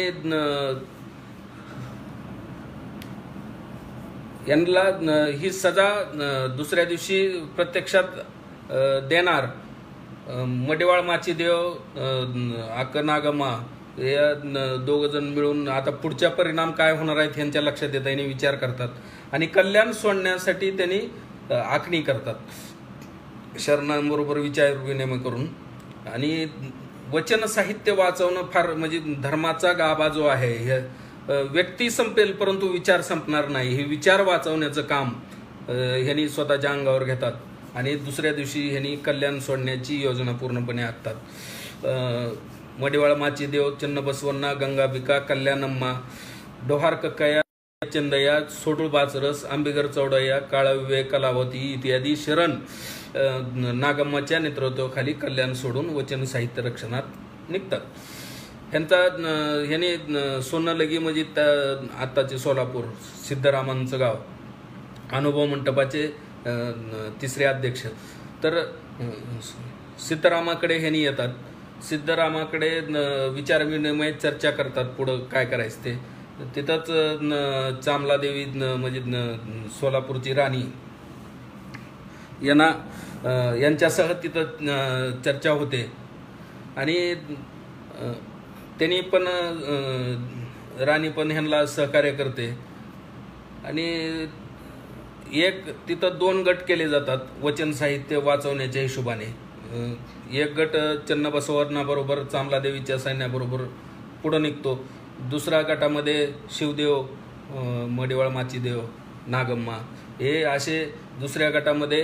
S1: यांना ही सजा दुसऱ्या दिवशी प्रत्यक्षात देणार मडेवाळ माचीदेव, आक नागम्मा या दोघ जण मिळून आता पुढच्या परिणाम काय होणार आहेत ह्यांच्या लक्षात येत आहे विचार करतात आणि कल्याण सोडण्यासाठी त्यांनी आखणी करतात शरणांबरोबर विचार विनिमय करून. आणि वचन साहित्य वाचवणं फार म्हणजे धर्माचा गाभा जो आहे, हे व्यक्ती संपेल परंतु विचार संपणार नाही, हे विचार वाचवण्याचं काम ह्यांनी स्वतःच्या अंगावर घेतात आणि दुसऱ्या दिवशी ह्यांनी कल्याण सोडण्याची योजना पूर्णपणे आखतात. मडेवाळ माचीदेव, चन्नबसवण्णा, गंगाबिका, कल्याणम्मा, डोहार कक्कया, चंदया, सोटुळ बाचरस, आंबेगर चौडया, काळाविवे, कलावती इत्यादी शरण नागम्माच्या नेतृत्वाखाली कल्याण सोडून वचन साहित्य रक्षणात निघतात. ह्याने सोन्नलगी म्हणजे आत्ताचे सोलापूर सिद्धरामांचं गाव, अनुभव मंडपाचे तिसरे अध्यक्ष, तर सिद्धरामाकडे ह्यांनी येतात. सिद्धरामाकडे विचार विनिमय चर्चा करतात पुढं काय करायचं ते. तिथंच चामलादेवी म्हणजे सोलापूरची राणी यांच्यासह तिथं चर्चा होते आणि त्यांनी पण राणी पण ह्यांना सहकार्य करते. आणि तिथं 2 गट केले जातात वचन साहित्य वाचवण्याच्या हिशोबाने. एक गट चन्नबसवण्णाबरोबर चामलादेवीच्या सैन्याबरोबर पुढं निघतो. दुसऱ्या गटामध्ये शिवदेव, मडेवाळ माचीदेव, नागम्मा हे असे दुसऱ्या गटामध्ये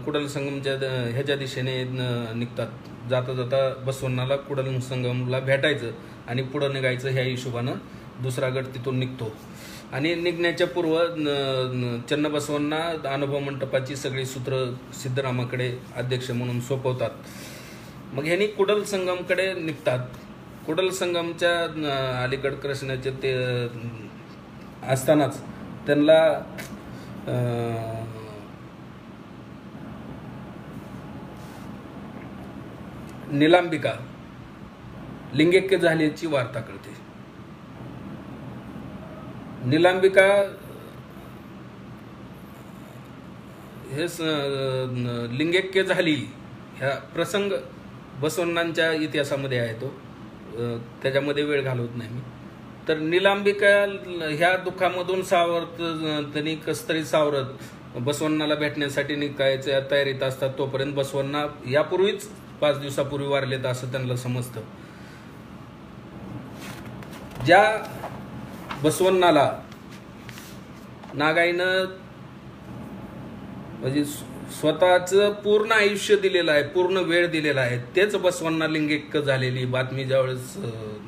S1: कुडल संगमच्या ह्याच्या दिशेने निघतात. जाता जाता बसवण्णाला कुडल संगमला भेटायचं आणि पुढं निघायचं ह्या हिशोबानं दुसरा गट तिथून निघतो. आणि निघण्याच्या पूर्व चन्नबसवण्णा अनुभव मंडपाची सगळी सूत्र सिद्धरामाकडे अध्यक्ष म्हणून सोपवतात. मग ह्यांनी कुडल संगमकडे निघतात. कुडल संगमच्या अलीकड कृष्णाचे ते असतानाच त्यांना निलांबिका लिंगैक्य झाल्याची वार्ता कळते. निलांबिका हे लिंगैक्य झाली ह्या प्रसंग बसवण्णांच्या इतिहासामध्ये आहे तो, त्याच्यामध्ये वेळ घालवत नाही मी. तर निलांबिका ह्या दुःखामधून सावरत त्यांनी कसतरी सावरत बसवण्णाला भेटण्यासाठी निघायच्या तयारीत असतात. तोपर्यंत बसवण्णा यापूर्वीच 5 दिवसापूर्वी वारलेत असं त्यांना समजतं. ज्या बसवण्णाला नागाईनं म्हणजे स्वतःचं पूर्ण आयुष्य दिलेलं आहे, पूर्ण वेळ दिलेला आहे, तेच बसवण्णा लिंगैक्य झालेली बातमी ज्यावेळेस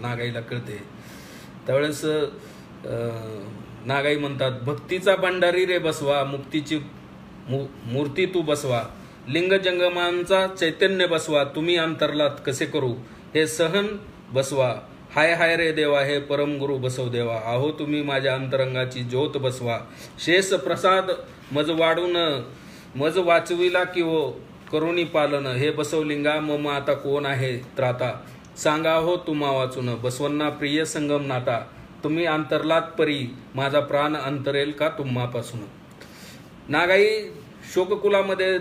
S1: नागाईला कळते त्यावेळेस नागाई म्हणतात, भक्तीचा भंडारी रे बसवा, मुक्तीची मूर्ती तू बसवा, लिंग जंगमांचा चैतन्य बसवा, तुम्ही अंतरलात कसे करू हे सहन बसवा, हाय हाय रे देवा हे परमगुरु बसव देवा, आहो तुम्ही माझ्या अंतरंगाची ज्योत बसवा, शेष प्रसाद मज वाढून मज वाचविला की हो करुणी पालन, हे बसवलिंगा मम आता कोण आहे त्राता, सांगा हो तुम्हा वाचून, बसवण्णा प्रिय संगम नाता, तुम्ही अंतरलात परी माझा प्राण अंतरेल का तुम्हापासून. नागाई शोककुलामध्ये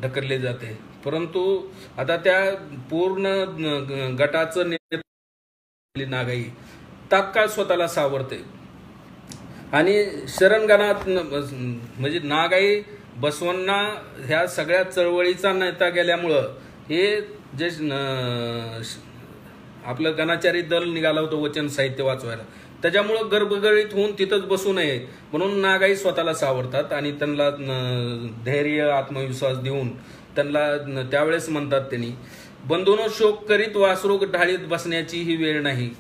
S1: ढकलले जाते, परंतु आता त्या पूर्ण गटाचं नागाई तात्काळ स्वतःला सावरते आणि शरणगणात म्हणजे नागाई बसवण्णा ह्या सगळ्या चळवळीचा नेता गेल्यामुळं हे जे आपलं गणाचारी दल निघालं होतं वचन साहित्य वाचवायला. त्याच्यामुळं गर्भगळीत होऊन तिथंच बसू नये म्हणून नागाई स्वतःला सावरतात आणि त्यांना धैर्य आत्मविश्वास देऊन त्यांना त्यावेळेस म्हणतात त्यांनी, बंधूनो शोक करीत वासरू ढाळीत बसण्याची ही वेळ नाही.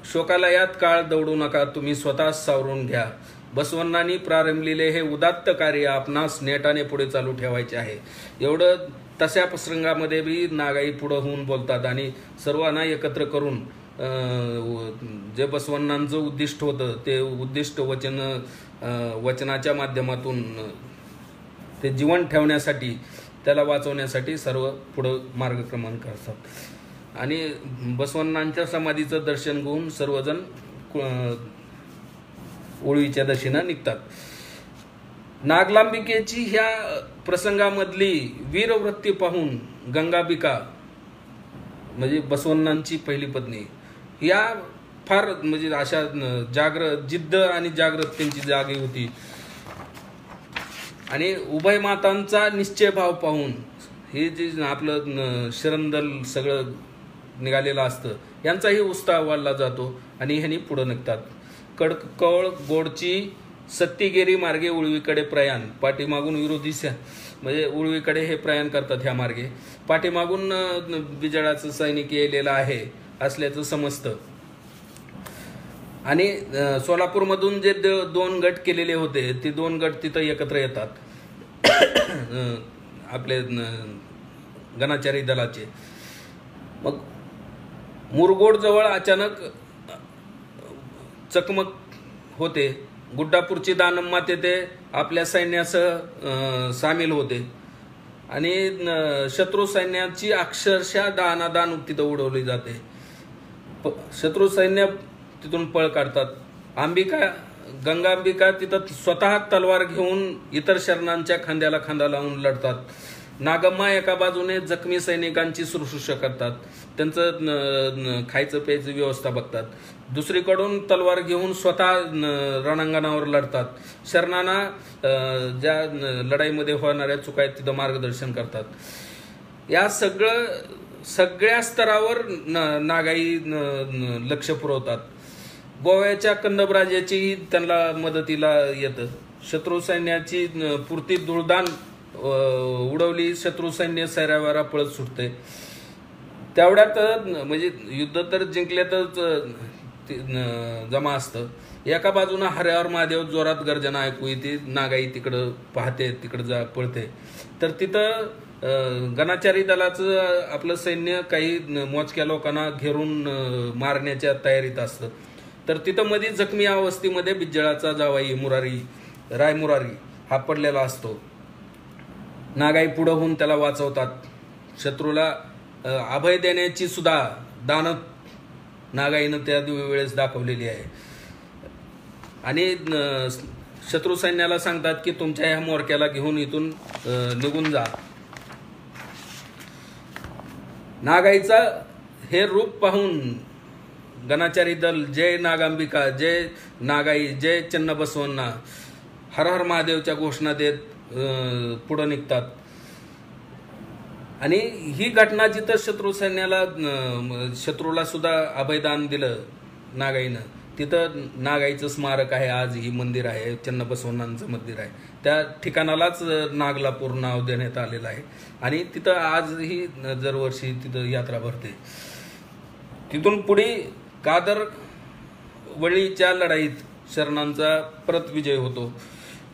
S1: शोकालयात काळ दौडू नका, तुम्ही स्वतःच सावरून घ्या. बसवण्णांनी प्रारंभलेले हे उदात्त कार्य आपणास नेटाने पुढे चालू ठेवायचे आहे. एवढं तशा प्रसंगामध्ये बी नागाई पुढं होऊन बोलतात आणि सर्वांना एकत्र करून जे बसवण्णांचं उद्दिष्ट होतं ते उद्दिष्ट वचनाच्या माध्यमातून ते जीवन ठेवण्यासाठी, त्याला वाचवण्यासाठी सर्व पुढं मार्गक्रमण करतात. आणि बसवण्णांच्या समाधीचं दर्शन घेऊन सर्वजण ओळीच्या दिशेनं निघतात. नागलांबिकेची ह्या प्रसंगामधली वीरवृत्ती पाहून गंगांबिका म्हणजे बसवण्णांची पहिली पत्नी या फार म्हणजे अशा जिद्द आणि जागृत त्यांची जागी होती. आणि उभय मातांचा निश्चय भाव पाहून हे जे आपलं शरणदल सगळं निघालेलं असतं यांचाही उत्साह वाढला जातो आणि ह्यांनी पुढं निघतात. कडकळ गोडची सत्तीगेरी मार्गे उळवीकडे प्रयाण. पाठीमागून विरोधी म्हणजे उळवीकडे हे प्रयाण करतात. ह्या मार्गे पाठीमागून बिजाळाचं सैनिक येलेला आहे असल्याचं समजतं. आणि सोलापूरमधून जे 2 गट केलेले होते ते 2 गट तिथं एकत्र येतात आपले गणाचारी दलाचे. मग मुरगोड जवळ अचानक चकमक होते. गुड्डापूरची दानम्मा तेथे आपल्या सैन्यासह सामील होते आणि शत्रू सैन्याची अक्षरशः दानादान तिथं उडवली जाते. शत्रू सैन्य तिथून पळ काढतात. गंगांबिका तिथं स्वतः तलवार घेऊन इतर शरणांच्या खांद्याला खांदा लावून लढतात. नागम्मा एका बाजूने जखमी सैनिकांची शुश्रूषा करतात, त्यांचं खायचं प्यायचं व्यवस्था बघतात. दुसरीकडून तलवार घेऊन स्वतः रणांगणावर लढतात. शरणांना ज्या लढाईमध्ये होणाऱ्या चुका आहेत तिथं मार्गदर्शन करतात. या सगळ्या स्तरावर नागाई लक्ष पुरवतात. गोव्याच्या कंदबराजाची त्यांना मदतीला येतं. शत्रू सैन्याची पुरती धुळदाण उडवली. शत्रू सैन्य सैरावारा पळत सुटते. तेवढ्यात म्हणजे युद्ध तर जिंकल्यातच जमा असतं. एका बाजूनं हऱ्यावर महादेव जोरात गर्जना ऐकू येते. नागाई तिकडं पाहते, तिकडं पळते. तर तिथं गणाचारी दलाचं आपलं सैन्य काही मोजक्या लोकांना घेरून मारण्याच्या तयारीत असतं. तर तिथं मध्ये जखमी अवस्थेमध्ये बिज्जळाचा जावाई रायमुरारी हा पडलेला असतो. नागाई पुढं होऊन त्याला वाचवतात. शत्रूला अभय देण्याची सुद्धा दानत नागाईनं त्या वेळेस दाखवलेली आहे. आणि शत्रू सैन्याला सांगतात की तुमच्या ह्या मोरक्याला घेऊन इथून निघून जा. नागाईचा हे रूप पाहून गणाचारी दल जय नागांबिका, जय नागाई, जय चन्नबसवण्णा, हर हर महादेवच्या घोषणा देत पुढं निघतात. आणि ही घटना जिथं शत्रूला सुद्धा अभयदान दिलं नागाईनं, तिथं नागाईचं स्मारक आहे. आज ही मंदिर आहे, चन्नबसवण्णांचं मंदिर आहे. त्या ठिकाणालाच नागलापूर नाव देण्यात आलेलं आहे. आणि तिथं आजही दरवर्षी तिथं यात्रा भरते. तिथून पुढे कादरवळीच्या लढाईत शरणांचा परत विजय होतो.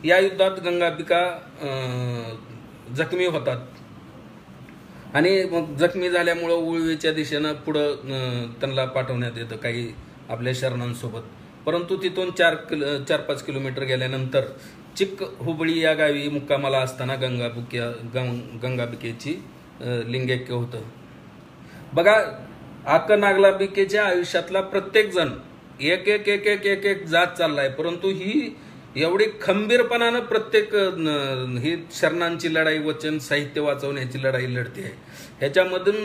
S1: या युद्धात गंगांबिका जखमी होतात आणि मग जखमी झाल्यामुळं उळवीच्या दिशेनं पुढं त्यांना पाठवण्यात येतं काही आपल्या शरणांसोबत. परंतु तिथून 4-5 किलोमीटर गेल्यानंतर चिक्क हुबळी या गावी मुक्कामाला असताना गंगांबिकेची लिंगैक्य होतं. बघा, नागलांबिकेच्या आयुष्यातला प्रत्येक जण एक जात चाललाय, परंतु ही एवढी खंबीरपणानं प्रत्येक ही शरणांची लढाई, वचन साहित्य वाचवण्याची लढाई लढते आहे. ह्याच्यामधून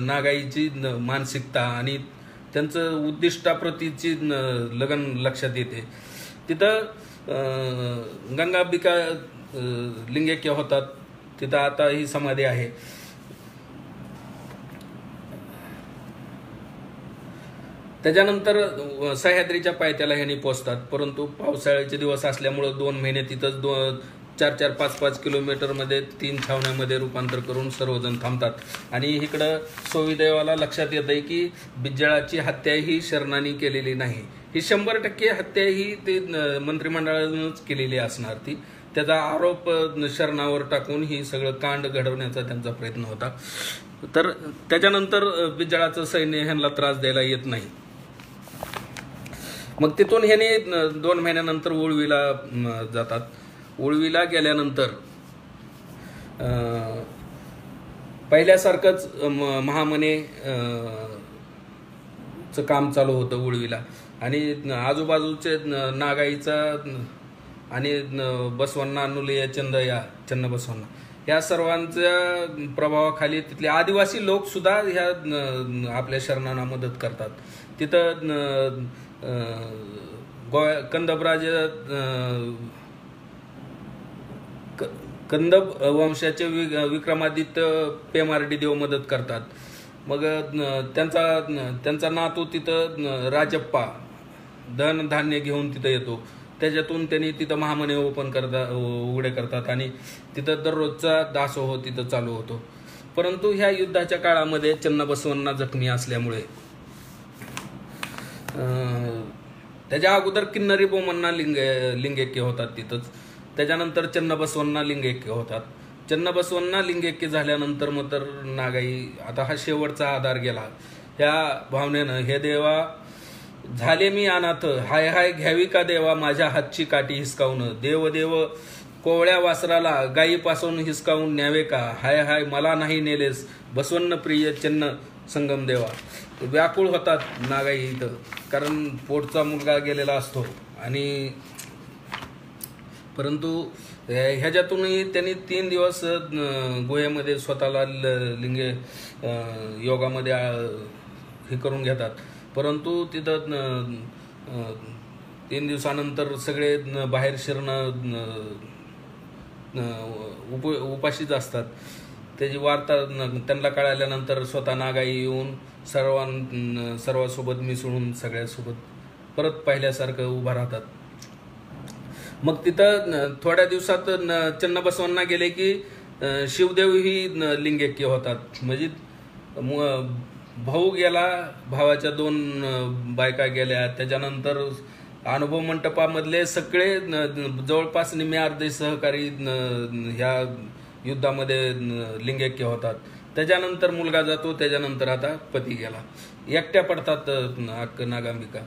S1: नागाईची मानसिकता आणि त्यांचं उद्दिष्टाप्रतीची लगन लक्षात येते. तिथं गंगांबिका लिंगैक्य होतात. तिथं आता ही समाधी आहे. त्याच्यानंतर सह्याद्रीच्या पायथ्याला ह्यांनी पोचतात, परंतु पावसाळ्याचे दिवस असल्यामुळं 2 महिने तिथंच 4-4, 5-5 किलोमीटरमध्ये 3 छावण्यामध्ये रूपांतर करून सर्वजण थांबतात. आणि इकडं सोयीदेवाला लक्षात येत आहे की बिज्जळाची हत्या ही शरणांनी केलेली नाही, ही 100% हत्या ही ते मंत्रिमंडळानंच केलेली असणार ती. त्याचा आरोप शरणावर टाकून ही सगळं कांड घडवण्याचा त्यांचा प्रयत्न होता. तर त्याच्यानंतर बिज्जळाचं सैन्य ह्यांना त्रास द्यायला येत नाही. मग तिथून ह्याने 2 महिन्यानंतर उळवीला जातात. उळवीला गेल्यानंतर पहिल्यासारखंच महामने चं काम चालू होतं उळवीला. आणि आजूबाजूचे नागाईचा आणि बसवण्णा, अनुलिया, चन्नबसवण्णा या सर्वांच्या प्रभावाखाली तिथले आदिवासी लोक सुद्धा ह्या आपल्या शरणांना मदत करतात. तिथं कंदबराज कंदब वंशाचे विक्रमादित्य पेमार्डी देव मदत करतात. मग त्यांचा नातू तिथं राजप्पा धन धान्य घेऊन तिथं येतो. त्याच्यातून त्यांनी तिथं महामने उघडे करतात आणि तिथं दररोजचा दासोह तिथं चालू होतो. परंतु ह्या युद्धाच्या काळामध्ये चन्नबसवण्णा जखमी असल्यामुळे त्याच्या अगोदर किन्नरी बोमण्णा लिंगैक्य होतात तिथंच. त्याच्यानंतर चन्नबसवण्णा लिंगैक्य होतात. चन्नबसवण्णा लिंगैक्य झाल्यानंतर मग तर नागाई आता हा शेवटचा आधार गेला. ह्या भावनेनं, हे देवा झाले मी अनाथ, हाय हाय घ्यावी का देवा माझ्या हातची काठी हिसकावून, देव देव कोवळ्या वासराला गायीपासून हिसकावून न्यावे का, हाय हाय मला नाही नेलेस बसवन्न प्रिय चन्न संगम देवा. व्याकुळ होतात नागाई इथं, कारण पोटचा मुलगा गेलेला असतो. आणि परंतु ह्याच्यातूनही त्यांनी 3 दिवस गुहेमध्ये स्वतःला योगामध्ये हे करून घेतात. परंतु तिथं 3 दिवसानंतर सगळे बाहेर शिरणं उपाशीच असतात. त्याची वार्ता त्यांना कळाल्यानंतर स्वतः नागाई येऊन सर्वांसोबत मिसळून सगळ्यासोबत परत पहिल्यासारखं उभा राहतात. मग तिथं थोड्या दिवसात चन्नबसवण्णा गेले की शिवदेव ही लिंगैक्य होतात. म्हणजे भाऊ गेला, भावाच्या 2 बायका गेल्या. त्याच्यानंतर अनुभव मंटपामधले सगळे जवळपास निम्मे अर्धे सहकारी ह्या युद्धामध्ये लिंगैक्य होतात. त्याच्यानंतर मुलगा जातो, त्याच्यानंतर आता पती गेला. एकट्या पडतात अक्क नागांबिका.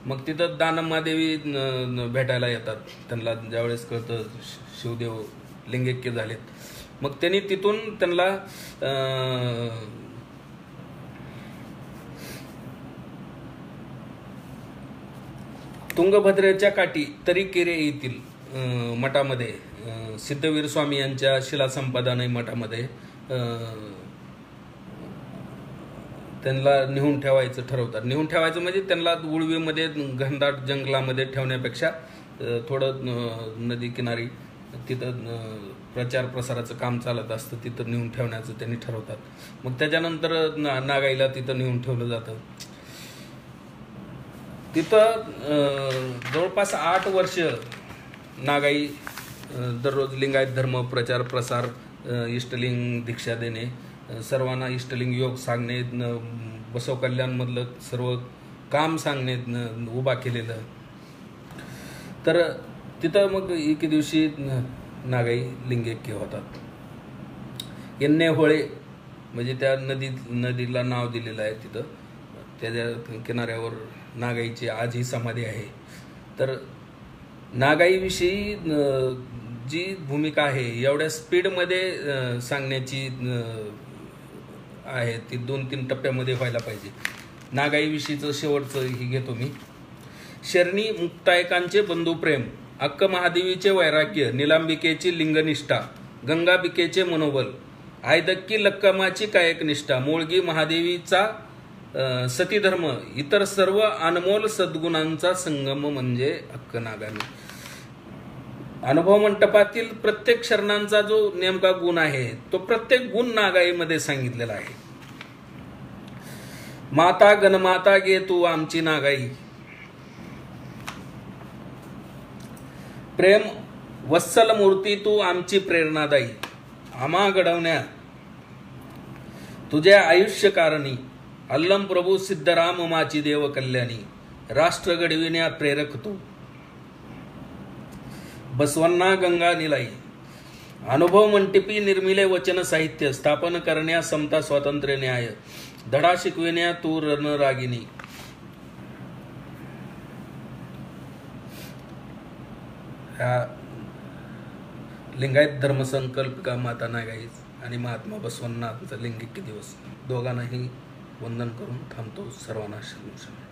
S1: मग तिथं दानम्मादेवी भेटायला येतात त्यांना, ज्यावेळेस कळतं शिवदेव लिंगैक्य झालेत. मग त्यांनी तिथून त्यांना तुंगभद्रेच्या काठी तरीकेरे येथील मठामध्ये सिद्धवीर स्वामी यांच्या शिलासंपादन मठामध्ये त्यांना नेऊन ठेवायचं ठरवतात. नेऊन ठेवायचं म्हणजे त्यांना उळवीमध्ये घनदाट जंगलामध्ये ठेवण्यापेक्षा थोडं नदी किनारी तिथं प्रचार प्रसाराचं काम चालत असतं, तिथं नेऊन ठेवण्याचं त्यांनी ठरवतात. मग त्याच्यानंतर नागाईला तिथं नेऊन ठेवलं जातं. तिथं जवळपास 8 वर्ष नागाई दररोज लिंगायत धर्म प्रचार प्रसार, इष्टलिंग दीक्षा देणे, सर्वांना इष्टलिंग योग सांगणे, बसव कल्याणमधलं सर्व काम सांगणे उभा केलेलं. तर तिथं मग एके दिवशी नागाई लिंगैक्य होतात. येन्ने होळे म्हणजे त्या नदीला नाव दिलेलं आहे. तिथं त्याच्या किनाऱ्यावर नागाईची आजही समाधी आहे. तर नागाईविषयी जी भूमिका आहे एवढ्या स्पीडमध्ये सांगण्याची आहे, ती 2-3 टप्प्यामध्ये व्हायला पाहिजे. नागाईविषयीचं शेवटचं ही घेतो मी. शरणी मुक्तायकांचे बंधुप्रेम, अक्क महादेवीचे वैराग्य, निलांबिकेची लिंगनिष्ठा, गंगाबिकेचे मनोबल, आयदक्की लक्कमाची कायकनिष्ठा, मोळगी महादेवीचा सतीधर्म, इतर सर्व अनमोल सद्गुणांचा संगम म्हणजे अक्क नागाई. अनुभव मंटपातील प्रत्येक शरणांचा जो नेमका गुण आहे तो प्रत्येक गुण नागाईमध्ये सांगितलेला आहे. माता गणमाता गे तू आमची नागाई, प्रेम वत्सल मूर्ती तू आमची प्रेरणादायी, आम्हा घडवण्या तुझ्या आयुष्य कारणी, अल्लम प्रभू सिद्धराम माची देव कल्याणी, राष्ट्र घडविण्या प्रेरक तू, बसवन्ना गंगा निलाई, अनुभव मंटिपी निर्मिले वचन साहित्य, स्थापन करण्या समता स्वातंत्र्य न्याय, धडा शिकविण्या तू रणरागिनी. लिंगायत धर्मसंकल्पिका माता नागाई आणि महात्मा बसवण्णांचा लिंगिक दिवस दोघांनाही वंदन करून थांबतो. सर्वांना शरण.